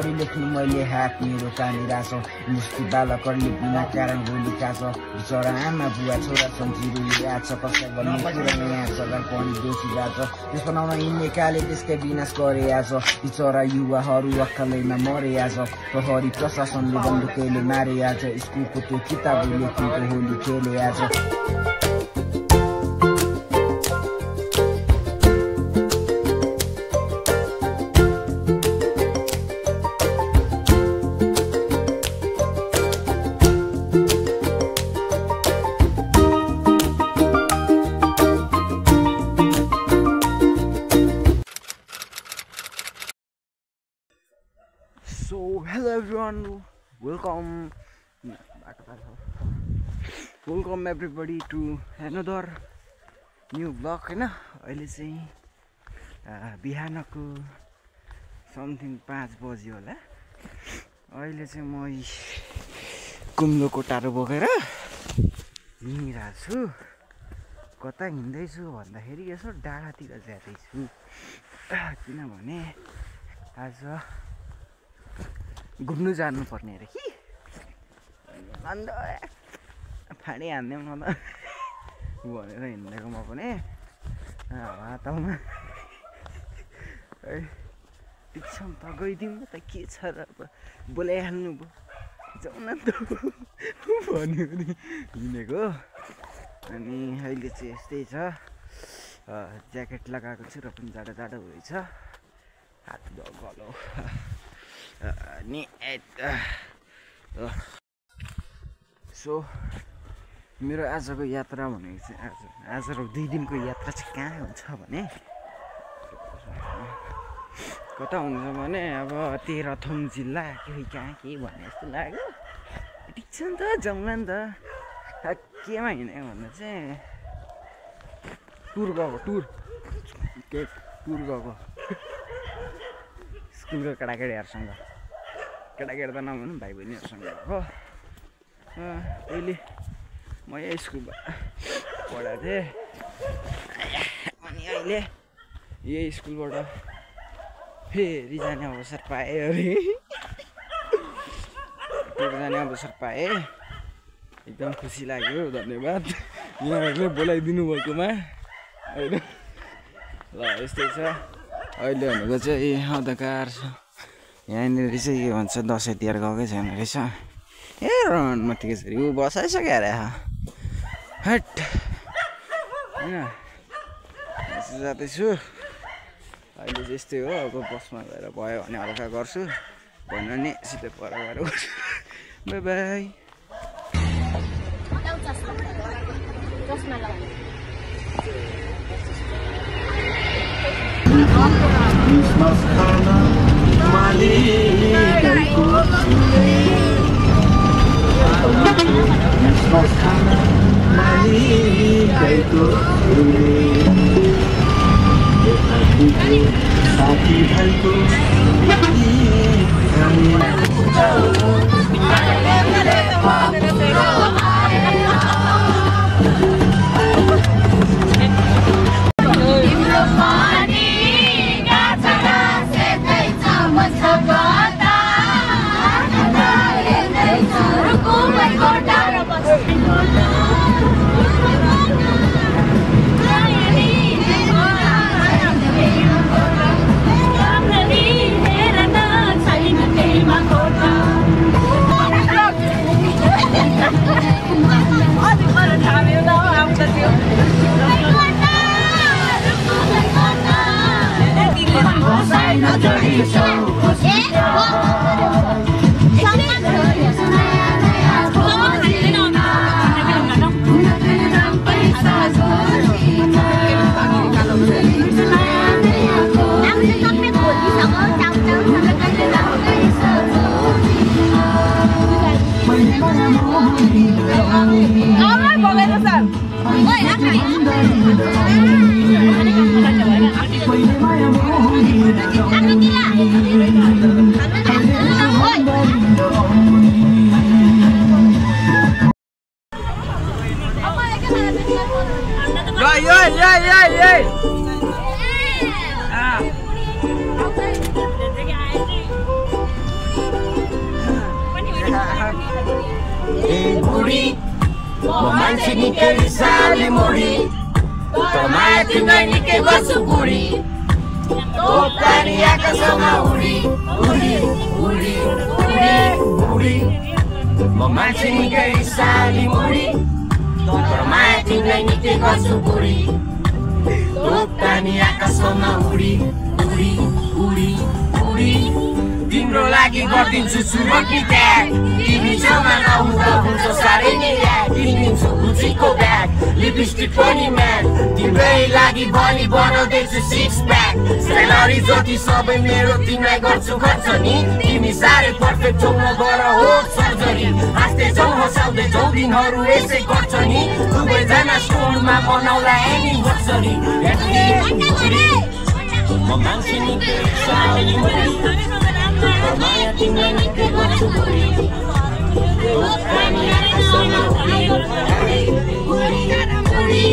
कसरी लेख्नु मैले हात मेरो कानेरा छ मुस्ती बालकहरूले बिना कारण गोलीका छ बिचरा आमा बुवा छोरा सन्चिरो याद छ कसै भन्ने कुरा यहाँ सरकार पनि दोषी भएको छ त्यस बनाउन हिँड्ने काले त्यसकै विनाश गरे आज बिचरा युवाहरू अक्कलैमा मरे आज प्रहरी प्रशासनले बन्दुकले मारे आज स्कुलको त्यो किताबले तिनको होली खेले आज So hello everyone, welcome everybody to another new vlog हैन अहिले चाहिँ बिहानको समथिङ 5 बज्यो होला अहिले चाहिँ म कुम्लोको टाढो बोकेर हिँडिरहेको छु कता हिँड्दैछु भन्दाखेरि यसो डाँडातिर जाँदैछु किनभने आज घुम्नु जानु पर्ने रे कि अन्त फाडी हान्ने म त भनेर हिँडेको म पनि हातमा ठिक छ त गइदिउँ न त के छ र बोलाइहाल्नु भयो जाउँ न त भन्यो भने हिँडेको अनि अहिले चाहिँ यस्तै छ ज्याकेट लगाएको छु र पनि जाडो जाडो भएछ हात गलो अनि सो मेरो आजको यात्रा भनेको चाहिँ आज र 2 दिनको यात्रा चाहिँ कहाँ हुन्छ भने कता हुन्छ भने अब तेह्रथुम जिल्ला कहाँ के भने जस्तो लाग्यो ठिक छ नि त जाउँ न त केमा हिँडेको भन्दा चाहिँ टुर गएको स्कुलको केटाकेटीहरूसँग केटाकेटी त नभनौँ भाइ बहिनीहरूसँग हो पहिले म यही स्कुलमा पढाएको थिएँ अनि अहिले यही स्कुलबाट फेरि जाने अवसर पाएँ अरे जाने अवसर पाएँ एकदम खुसी लाग्यो धन्यवाद यहाँहरूले बोलाइदिनु भएकोमा होइन ल यस्तै छ अहिले भनेको चाहिँ अन्धकार छ यहाँनिर चाहिँ के भन्छ दसैँ तिहार गएकै छैन रहेछ ए रनमा ठिकै ऊ बसाइसक्यो अरे हट होइन जाँदैछु अहिले चाहिँ यस्तै हो अब बसमा गएर भयो भने हल्का गर्छु भन्यो भने सिधै पर गएर गर्छु बाई बाई Christmas खाना माली गाईको Christmas खाना माली गाईको साथी भाइको निकै रिसाली मुडी तर माया तिमीलाई निकै गर्छु बुढी तोप्कानी आकाशमा उडी उडी उडी उडी उडी म मान्छे निकै रिसाली मुडी तर माया तिमीलाई निकै गर्छु बुढी तोप्कानी आकाशमा उडी उडी उडी उडी तिम्रो लागि गरिदिन्छु सुरकी त्याग तिमी छेउमा नहुँदा हुन्छ साह्रै नै याद किनिदिन्छु गुचीको ब्याग लिपस्टिक पनि म्याट तिम्रै लागि बलि बनाउँदैछु सिक्स प्याक स्यालेरी जति सबै मेरो तिमीलाई गर्छु खर्च नि तिमी साह्रै पर्फेक्ट छौ नगर हो सर्जरी हाँस्दै जाउँ हँसाउँदै जाउँ दिनहरू यसै गर्छ नि दुवैजना स्टोरमा बनाउला एनिभर्सरी म मान्छे निकै साह्रै माया तिमीलाई निकै गर्छु बुढी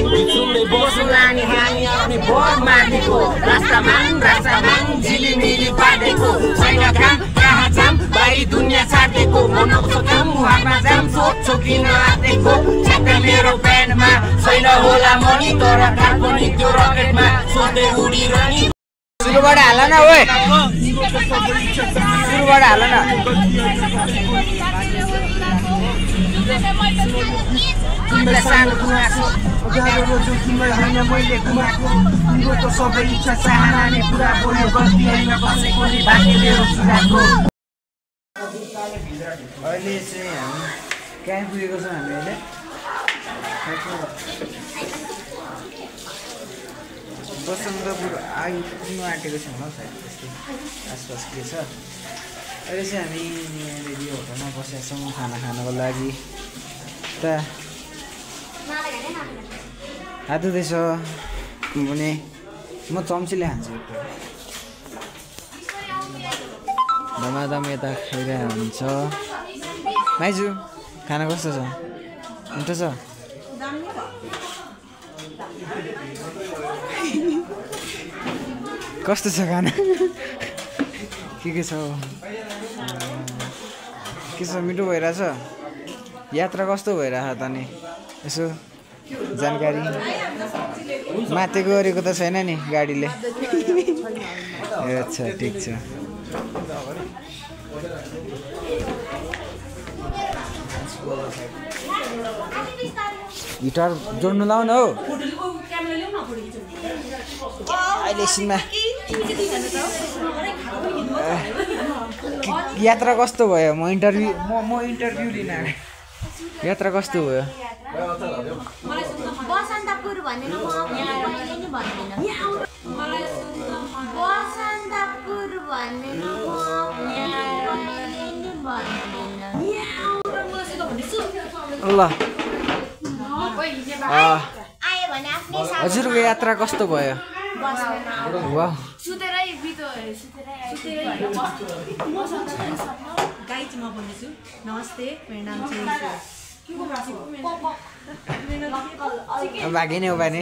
बिचुलै बसौँला नि हामी आउने बर मार्नेको रास्तामा झिलिमिली पार्नेको छैन काम कहाँ जाम बाहिरी दुनियाँ छाड्देको मनाउँछ काम मुहारमा जाम सोध्छौ किन आँटेको ठ्याक्कै मेरो प्यान्टमा छैन होला मनी तर काल्पनिक त्यो रकेटमा सोध्दै उडिरहने सुरुबाट हाल न ओए सुरुबाट हाल न तिमीलाई सानो गुनासो अगाडि रोज्छु तिमीलाई होइन मैले गुमाएको तिम्रो त सबै इच्छा चाहनाले पुरा बोल्यो गल्ती होइन बसेको नि भाग्य मेरो चुराको अहिले चाहिँ हामी कहाँ पुगेको छौँ हामी अहिले बसन्तपुर आइपुग्नु आँटेको छौँ होला सायद त्यस्तै आसपास के छ अहिले चाहिँ हामी रेडी होटलमा बसेका छौँ खाना खानको लागि त हात धुँदैछ भने म चम्चीले खान्छु धमाधम यता खाइरहेको हुन्छ माइजू खाना कस्तो छ मिठो छ कस्तो छ खाना के छ मिठो भइरहेछ यात्रा कस्तो भइरहेछ त नि यसो जानकारी माथि गरेको त छैन नि गाडीले अच्छा ठिक छ गिटार जोड्नु लाउन हौ अहिले एकछिनमा यात्रा कस्तो भयो म इन्टरभ्यू लिन यात्रा कस्तो भयो बसन्तपुर भनेर म कहिले नि भन्दिनँ बसन्तपुर भनेर म कहिले नि भन्दिनँ ल आयो भने आफ्नै हजुरको यात्रा कस्तो भयो वाह सुतेरै बितो सुतेरै गाइडमा बोल्दैछु नमस्ते मेरो नाम चाहिँ भागिने हो भने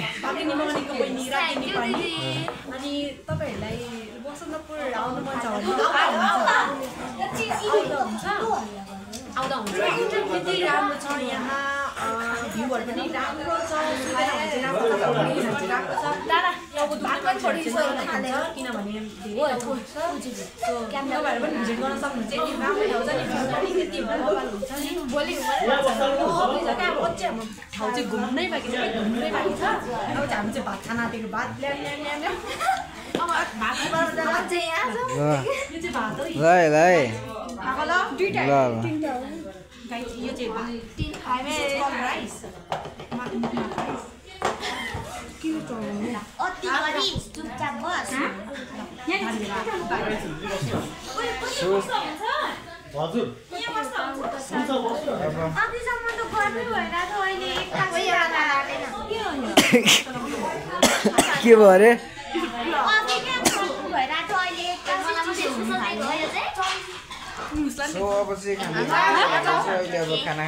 अनि तपाईँहरूलाई बसन्तपुर आउनु मन छ भने आउँदा हुन्छ यति राम्रो छ यहाँ भ्यूहरू पनि राम्रो छ किनभने धेरै तपाईँहरू पनि भिजिट गर्न सक्नुहुन्छ यति राम्रो ठाउँ छ नि भोलि ठाउँ चाहिँ घुम्नै बाँकी छ घुम्नै बाँकी छ अब चाहिँ हामी चाहिँ भात खाना आँटेको भात ल्याउ के भयो अरे सो अब चाहिँ अहिले अब खाना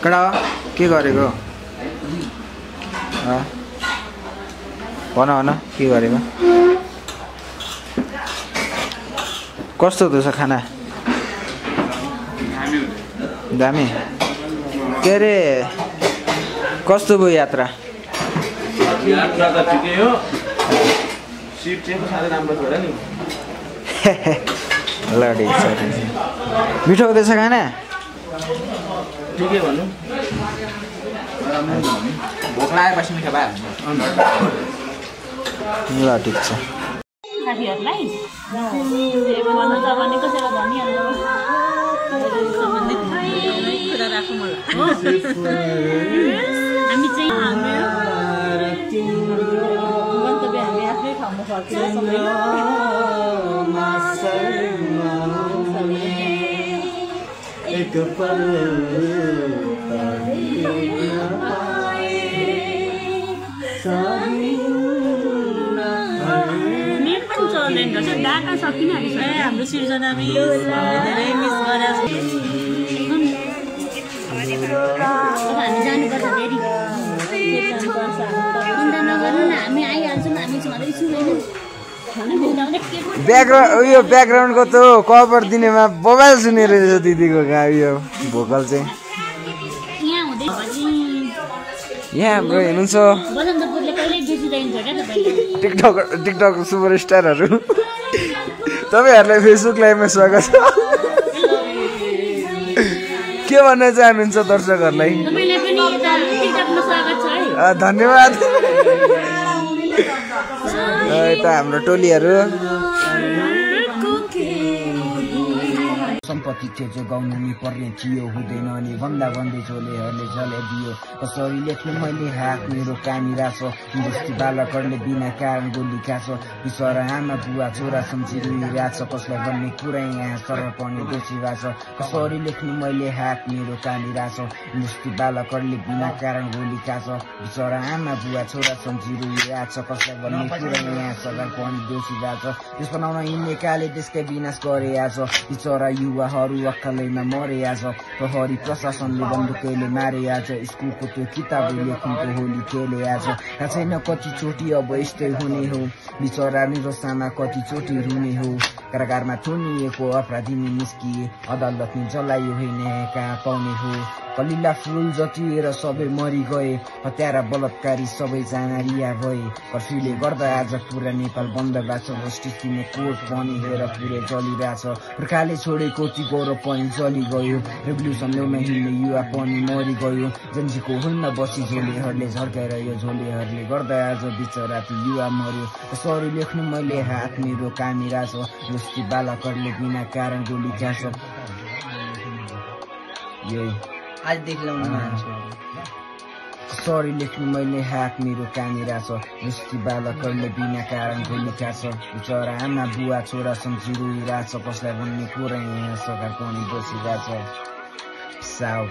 कडा के गरेको भन के गरेको कस्तो हुँदैछ खाना दामी के अरे कस्तो भयो यात्रा यात्रा त ठिकै हो सिट चाहिँ साह्रै राम्रो थियो नि ल ठिक छ मिठो हुँदैछ खाना ठिकै भन्नु भोक लागेपछि मिठो भइहाल्छ ल ठिक छ साथीहरूलाई भन्नु त भने कसैलाई भनिहाल्नु कुरा राखौँ मलाई हामी चाहिँ हाम्रो गन्तव्य हामी आफ्नै ठाउँमा फर्केर डाटा सकिन हाम्रो सिर्जना धेरै मिस गरेर हामी जानुपर्छ फेरि चिन्ता नगर्नु न हामी आइहाल्छौँ हामी छँदैछौँ उयो ब्याकग्राउन्डको त कभर दिनेमा मोबाइल सुनेर दिदीको यो भोकल चाहिँ यहाँ हाम्रो हेर्नुहुन्छ टिकटक सुपरस्टारहरू तपाईँहरूलाई फेसबुक लाइभमा स्वागत छ के भन्न चाहनुहुन्छ दर्शकहरूलाई धन्यवाद यता हाम्रो टोलीहरू सम्पत्ति थियो जो गाउनु नि पर्ने थियो हुँदैन अनि भन्दा भन्दै झोलेहरूले झले दियो कसरी लेख्नु मैले हात मेरो कामिरा छ हिन्दुस्ती बालकहरूले बिना कारण गोली खाछ बिचरा आमा बुवा छोरा सम्झिरहेछ कसलाई भन्ने कुरा यहाँ तर पनि दोषी भएको छ कसरी लेख्नु मैले हात मेरो कामिरा छ हिन्दुस्ती बालकहरूले बिना कारण गोली खाछ बिचरा आमा बुवा छोरा सम्झिरहेछ कसलाई भन्ने कुरा यहाँ सरकार पनि दोषी भएको छ देश बनाउन हिँड्नेकाले देशकै विनाश गरे आज बिचरा युवाहरू अक्कलैमा मरे आज प्रहरी प्रशासनले बन्दुकैले मारे आज स्कुलको त्यो किताब लेख्नुको होली खेले आज थाहा छैन कति चोटि अब यस्तै हुने हो बिचरा मेरो सामा कति चोटि रुने हो कारागारमा थुनिएको अपराधी निस्किए अदालत नि जलायो होइन कहाँ पाउने हो कलिला फुल जतिएर सबै मरि गए हत्यारा बलात्कारी सबैजना रिया भए कर्फ्यूले गर्दा आज पुरा नेपाल बन्द भएको छ स्थितिमा कोर्ट पनि हेर पुरै जलिरहेछ पुर्खाले छोडेको ती गौरव पनि जलि गयो रेभोल्युसन ल्याउन हिँड्ने युवा पनि मरि गयो जन्जीको हुलमा बसी झोलेहरूले झर्काएर यो झोलेहरूले गर्दा आज बिचरा ती युवा मर्यो कसरी लेख्नु मैले हात मेरो कामिरा छ जस्ती बालकहरूले बिना कारण गोली खाछ आजदेखि लाउनु कसरी लेख्नु मैले हात मेरो कामिरा छ जस्ती बालकहरूले बिना कारण गोली खाछ बिचरा आमा बुवा छोरा सम्झिरहेछ कसलाई भन्ने कुरा यहाँ सरकार पनि बसिरहेछ साउ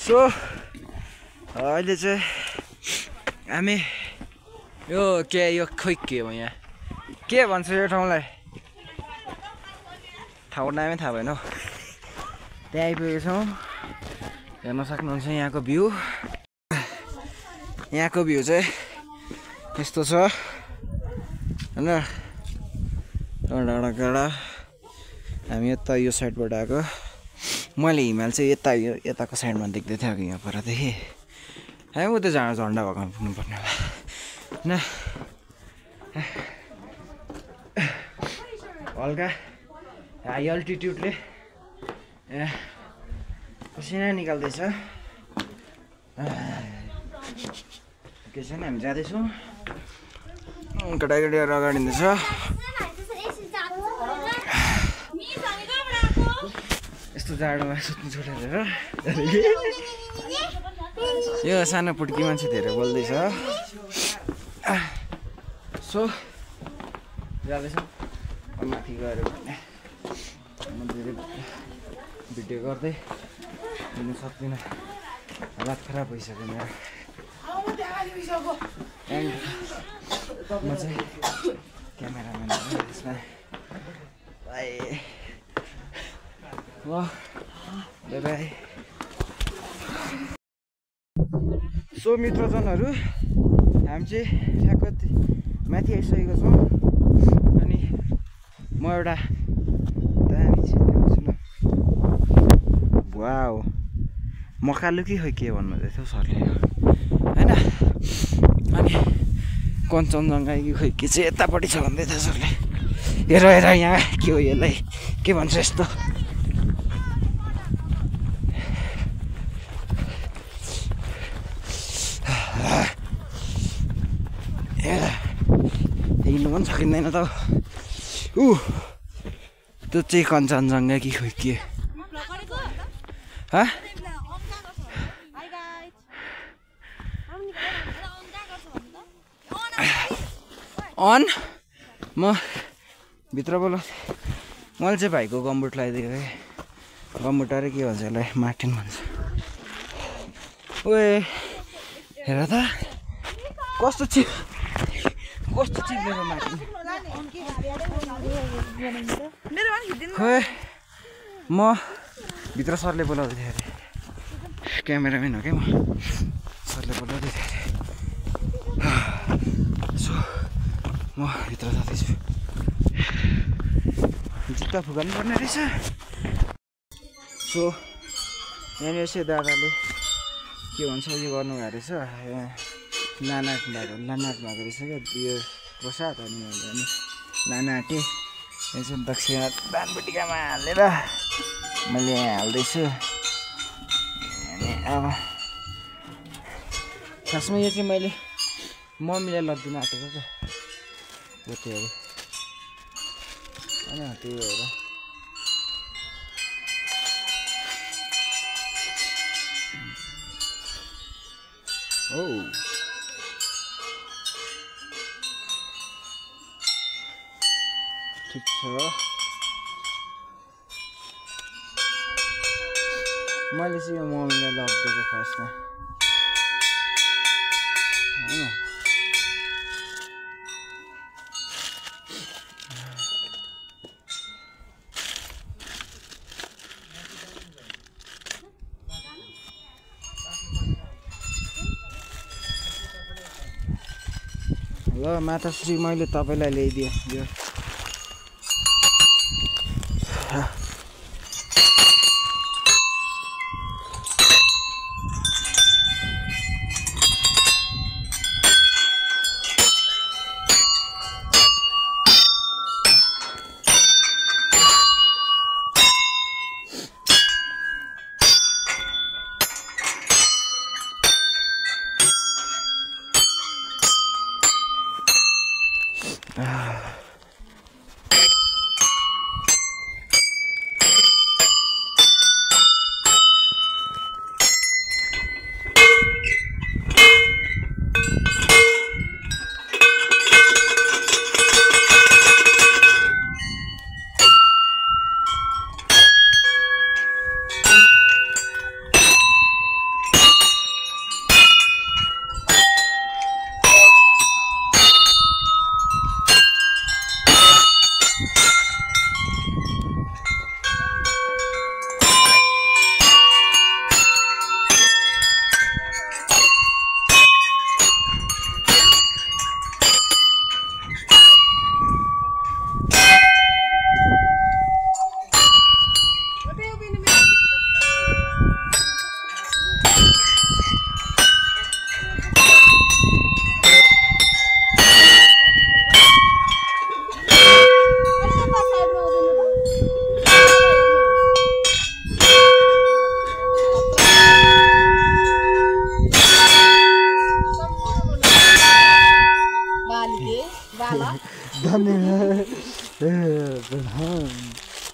सो अहिले चाहिँ हामी यो खोइ के हो यहाँ के भन्छ यो ठाउँलाई ठाउँ नामै थाहा भएन हौ त्यहाँ आइपुगेको छौँ हेर्न सक्नुहुन्छ यहाँको भ्यू चाहिँ यस्तो छ होइन डाँडा हामी यता यो साइडबाट आएको मैले हिमाल चाहिँ यताको साइडमा देख्दै थिएँ यहाँ परदेखि हामी उतै झन्डा भएको पुग्नुपर्ने होला होइन हल्का हाई अल्टिट्युडले पसिना निकाल्दैछ के छैन हामी जाँदैछौँ केटाकेटीहरू अगाडिँदैछ यस्तो जाडोमा सुत्नु छोडेर यो सानो पुड्की मान्छे धेरै बोल्दैछ सो जाँदैछौँ माथि गएर भने भिडियो गर्दै हिँड्नु सक्दिनँ हालत खराब भइसक्यो मेरो एन्ड म चाहिँ क्यामेराम्यान हो यसमा ल बाई बाई सो मित्रजनहरू हामी चाहिँ ठ्याक्क माथि आइसकेको छौँ अनि म एउटा दामी चाहिँ देखाउँछु ल वाउ मकालु कि खै के भन्नुहुँदै थियो सरले होइन अनि कञ्चनजङ्घा कि खै के चाहिँ यतापट्टि छ भन्दै थियो सरले हेर हेर यहाँ के हो यसलाई के भन्छ यस्तो हिँड्नु पनि सकिँदैन त त्यो चाहिँ कञ्चनजङ्घा कि खोइ के अन म भित्र बोल मैले चाहिँ भाइको गम्बुट लगाइदिएको है गम्बुट अरे के भन्छ यसलाई मार्टिन भन्छ ओए हेर त कस्तो चिप्लेको मार्टिन खोइ म भित्र सरले बोलाउँदै थिएँ अरे क्यामेराम्यान हो क्या म सरले बोलाउँदै थिएँ अरे सो म भित्र जाँदैछु जुत्ता फुकाल्नु पर्ने रहेछ सो यहाँनिर चाहिँ दादाले के भन्छ यो गर्नुभएको रहेछ लानाट भएको रहेछ क्या यो प्रसाद अनि मैले अनि लान आँटेँ यो चाहिँ दक्षिणा दानबुटिकामा हालेर मैले यहाँ हाल्दैछु अनि अब खासमा यो चाहिँ मैले मम्मीलाई लगिदिन आँटेको क्या गोटेहरू होइन त्यही भएर ओ ठिक छ मैले चाहिँ यो मम्मीलाई लगिदिएको खासमा होइन ल माताश्री मैले तपाईँलाई ल्याइदिएँ यो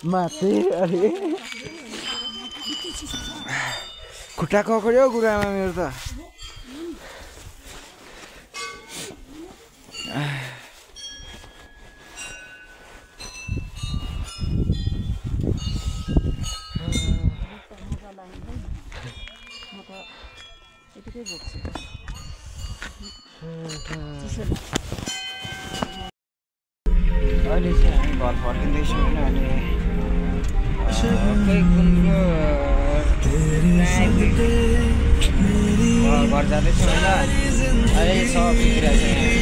माते अरे खुट्टा कक्रियो गुरामा मेरो त अहिले चाहिँ हामी घर फर्किँदैछौँ होइन अनि खै कुनको घर जाँदैछौँ होइन अहिले सब बिग्रिरहेको छ